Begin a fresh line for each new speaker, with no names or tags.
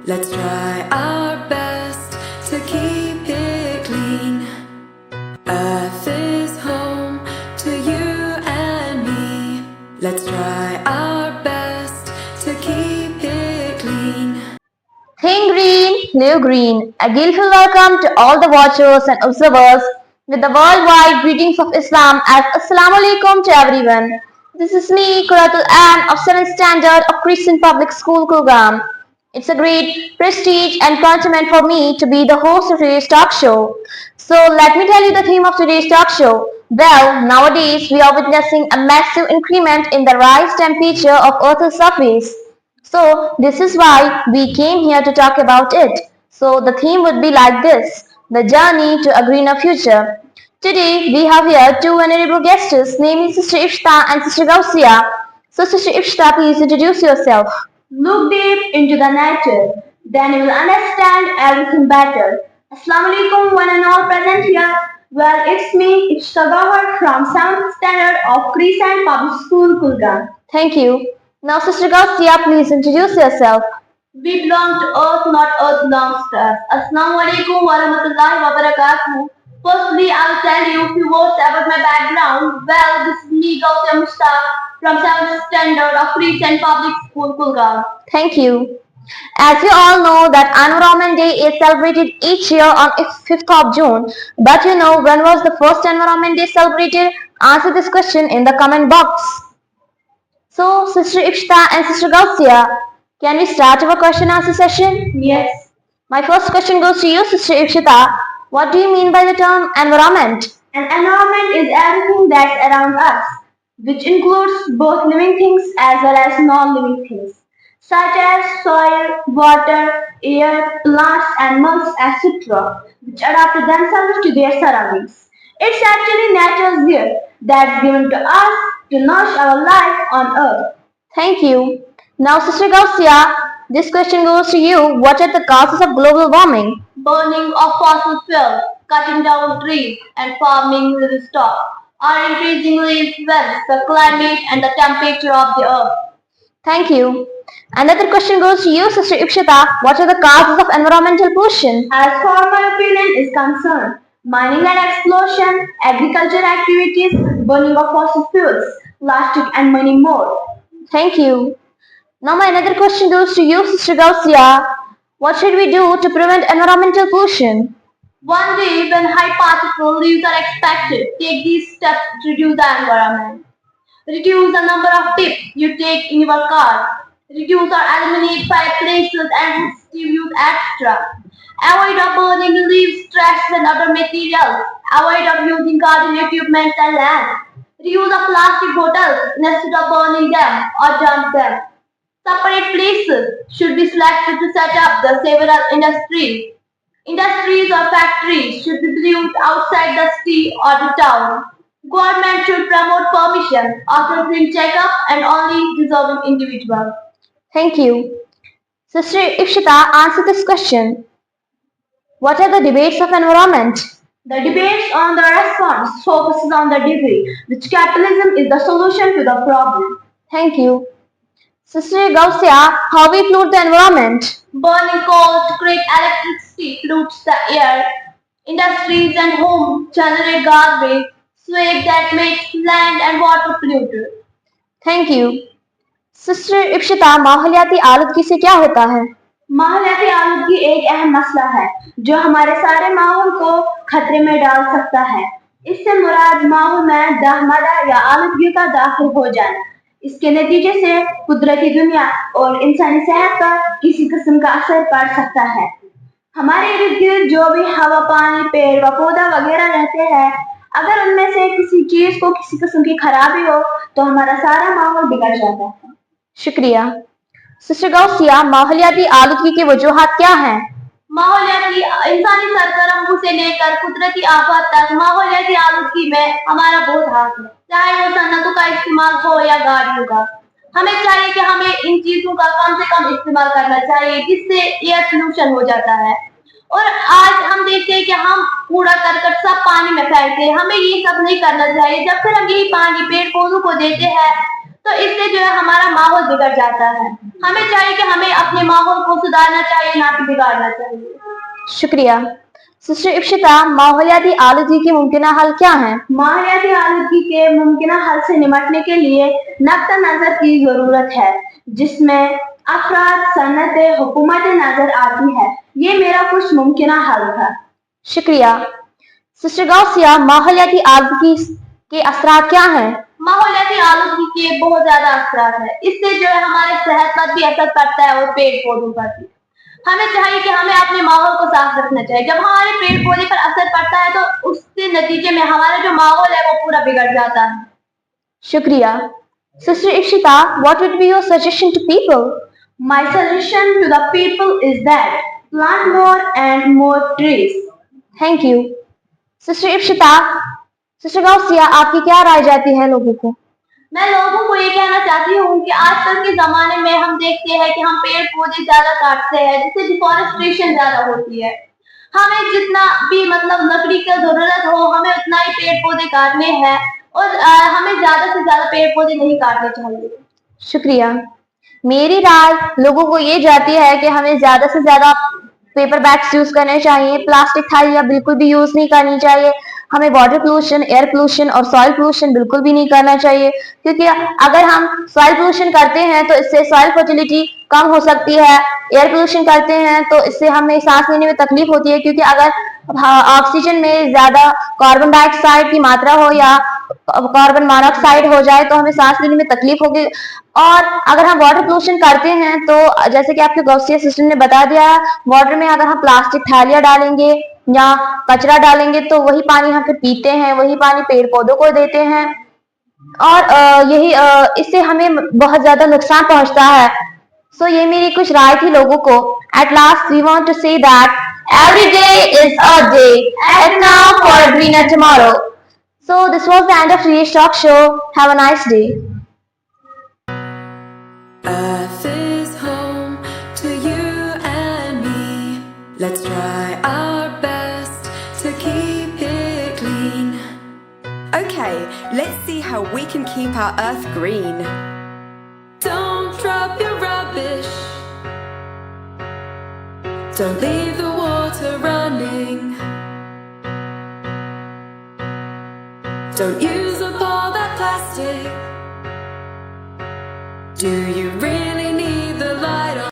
Let's try our best to keep it clean. Earth is home to you and me. Let's try our best to keep it clean.
Think green, live green. A grateful welcome to all the watchers and observers with the worldwide greetings of Islam as Assalamu alaikum to everyone. This is me, Quratul Ann of 7th Standard of Christian Public School, Kurgam. It's a great prestige and compliment for me to be the host of today's talk show. So let me tell you the theme of today's talk show. Well, nowadays we are witnessing a massive increment in the rise temperature of Earth's surface. So this is why we came here to talk about it. So the theme would be like this, the journey to a greener future. Today we have here two venerable guests, namely Sister Ifta and Sister Gausia. So Sister Ifta, please introduce yourself.
Look deep into the nature, then you will understand everything better. Assalamu alaikum one and all present here. Well, it's me, Ifta Gawar from 7th Standard of Crescent Public School, Kulgam.
Thank you. Now Sister Gausia, please introduce yourself.
We belong to Earth, not Earth belongs to us. Assalamu alaikum wa rahmatullahi wa barakatuh. Firstly, I'll tell you a few words about my background. Well, this is me, Gausia Mushtaq, from 7th Standard of Crescent Public School, Kulgam.
Thank you. As you all know that Environment Day is celebrated each year on 5th of June. But you know when was the first Environment Day celebrated? Answer this question in the comment box. So, Sister Ifta and Sister Gausia, can we start our question answer session?
Yes.
My first question goes to you, Sister Ifta. What do you mean by the term environment?
An environment is everything that's around us, which includes both living things as well as non-living things, such as soil, water, air, plants, animals, etc., which adapt themselves to their surroundings. It's actually nature's gift that's given to us to nourish our life on earth.
Thank you. Now, Sister Gausia, this question goes to you. What are the causes of global warming?
Burning of fossil fuels, cutting down trees, and farming livestock are increasingly influence the climate and the temperature of the earth.
Thank you. Another question goes to you, Sister Ikshita. What are the causes of environmental pollution?
As far as my opinion is concerned, mining and explosion, agricultural activities, burning of fossil fuels, plastic and many more.
Thank you. Now my another question goes to you, Sister Gausia. What should we do to prevent environmental pollution?
One day when high particle leaves are expected, take these steps to reduce the environment. Reduce the number of tips you take in your car. Reduce or eliminate fireplaces and use extra. Avoid of burning leaves, trash and other materials. Avoid of using garden equipment and land. Reuse of plastic bottles instead of burning them or dump them. Separate places should be selected to set up the several industries. Industries or factories should be built outside the city or the town. Government should promote permission after routine checkup and only deserving individuals.
Thank you. Sister Ikshita, answer this question. What are the debates of environment?
The debates on the response focuses on the degree which capitalism is the solution to the problem.
Thank you. Sister Gausia, how we pollute the environment?
Burning coal to create electricity pollutes the air. Industries and homes generate garbage, sewage that makes land and water polluted.
Thank you. Sister Ipshita माहौलियाती आलूदगी से क्या होता है?
माहौलियाती आलूदगी एक अहम मसला है जो हमारे सारे माहौल को खतरे में डाल सकता है। इससे मुराद माहौल में दहमादा या आलूदगी का दाखिल हो जाना। इसके नतीजे से कुदरती दुनिया और इंसानी सेहत पर किसी किस्म का असर पड़ सकता है। हमारे इर्द गिर्द जो भी हवा, पानी, पेड़ व पौधा वगैरह रहते हैं, अगर उनमें से किसी चीज को किसी किस्म की खराबी हो तो हमारा सारा माहौल बिगड़ जाता है।
शुक्रिया। सिस्टर गौसिया, माहौलियाती आलूदगी की वजूहात क्या हैं?
माहौलियाती इंसानी सरगर्मी से लेकर कुदरती आफत तक माहौलियाती आलूदगी में हमारा बहुत हाथ है, चाहे वो सन्नतों का इस्तेमाल हो या गाड़ियों का। हमें चाहिए कि हमें इन चीजों का कम से कम इस्तेमाल करना चाहिए जिससे एयर पोल्यूशन हो जाता है। और आज हम देखते हैं कि हम कूड़ा करकट सब पानी में फेंकते हैं। हमें ये सब नहीं करना चाहिए। जब फिर हम यही पानी पेड़ पौधों को देते हैं تو اس سے جو ہے ہمارا ماحول بگڑ جاتا ہے. ہمیں چاہیے کہ ہمیں اپنے ماحول کو سدھارنا چاہیے, نہ کہ بگاڑنا چاہیے.
شکریہ. سسٹر ابشتا, ماحولیاتی آلودگی کے ممکنہ حل کیا ہیں؟
ماحولیاتی آلودگی کے ممکنہ حل سے نمٹنے کے لیے نقطہ نظر کی ضرورت ہے, جس میں افراد, صنعتیں, حکومتیں نظر آتی ہے. یہ میرا کچھ ممکنہ حل تھا.
شکریہ. سسٹر غوثیہ, ماحولیاتی آلودگی کے اثرات کیا ہیں؟
ماحولیاتی آلودگی کے بہت زیادہ اثرات ہیں. اس سے جو ہے ہمارے صحت پر بھی اثر پڑتا ہے اور پیڑ پودوں پر بھی. ہمیں چاہیے کہ ہمیں اپنے ماحول کو صاف رکھنا چاہیے. جب ہمارے پیڑ پودے پر اثر پڑتا ہے تو اس کے نتیجے میں ہمارا جو ماحول ہے وہ پورا بگڑ جاتا ہے.
شکریہ. Sister Ipshita, what would be your suggestion to people?
My suggestion to the people is that plant more and more trees.
Thank you. Sister Ipshita, sister Ghausia, آپ کی کیا رائے جاتی ہے لوگوں کو؟
میں لوگوں کو یہ کہنا چاہتی ہوں کہ آج کل کے زمانے میں ہم دیکھتے ہیں کہ ہم پیڑ پودے زیادہ کاٹتے ہیں, جس سے ڈیفارسٹریشن زیادہ ہوتی ہے. ہمیں جتنا بھی لکڑی کی ضرورت ہو, ہمیں اتنا ہی پیڑ پودے کاٹنے ہیں, اور ہمیں زیادہ سے زیادہ پیڑ پودے نہیں کاٹنے چاہیے.
شکریہ. میری رائے لوگوں کو یہ جاتی ہے کہ ہمیں زیادہ سے زیادہ پیپر بیگس یوز کرنے چاہیے, پلاسٹک تھالیاں بالکل بھی یوز نہیں کرنی چاہیے. ہمیں واٹر پولوشن, ایئر پولوشن اور سوائل پولوشن بالکل بھی نہیں کرنا چاہیے, کیونکہ اگر ہم سوائل پولوشن کرتے ہیں تو اس سے سوائل فرٹیلٹی کم ہو سکتی ہے. ایئر پولوشن کرتے ہیں تو اس سے ہمیں سانس لینے میں تکلیف ہوتی ہے, کیونکہ اگر آکسیجن میں زیادہ کاربن ڈائی آکسائڈ کی ماترا ہو یا کاربن مونوکسائڈ ہو جائے تو ہمیں سانس لینے میں تکلیف ہوگی. اور اگر ہم واٹر پولوشن کرتے ہیں تو جیسے کہ آپ کے غوثیہ سسٹر نے بتا دیا, واٹر میں اگر ہم پلاسٹک تھیلیاں ڈالیں گے یا کچرا ڈالیں گے تو وہی پانی ہم پھر پیتے ہیں, وہی پانی پیڑ پودوں کو دیتے ہیں, اور یہی اس سے ہمیں بہت زیادہ نقصان پہنچتا ہے. سو یہ میری کچھ رائے تھی لوگوں کو. At last we want to say that every day is a day. Act now for a greener tomorrow. So this was the end of today's talk show. Have a nice day.
Earth is home to you and me. Let's try our best to keep it clean.
Okay, let's see how we can keep our earth green.
Don't drop your rubbish. Don't leave the water running. Don't use up all that plastic. Do you really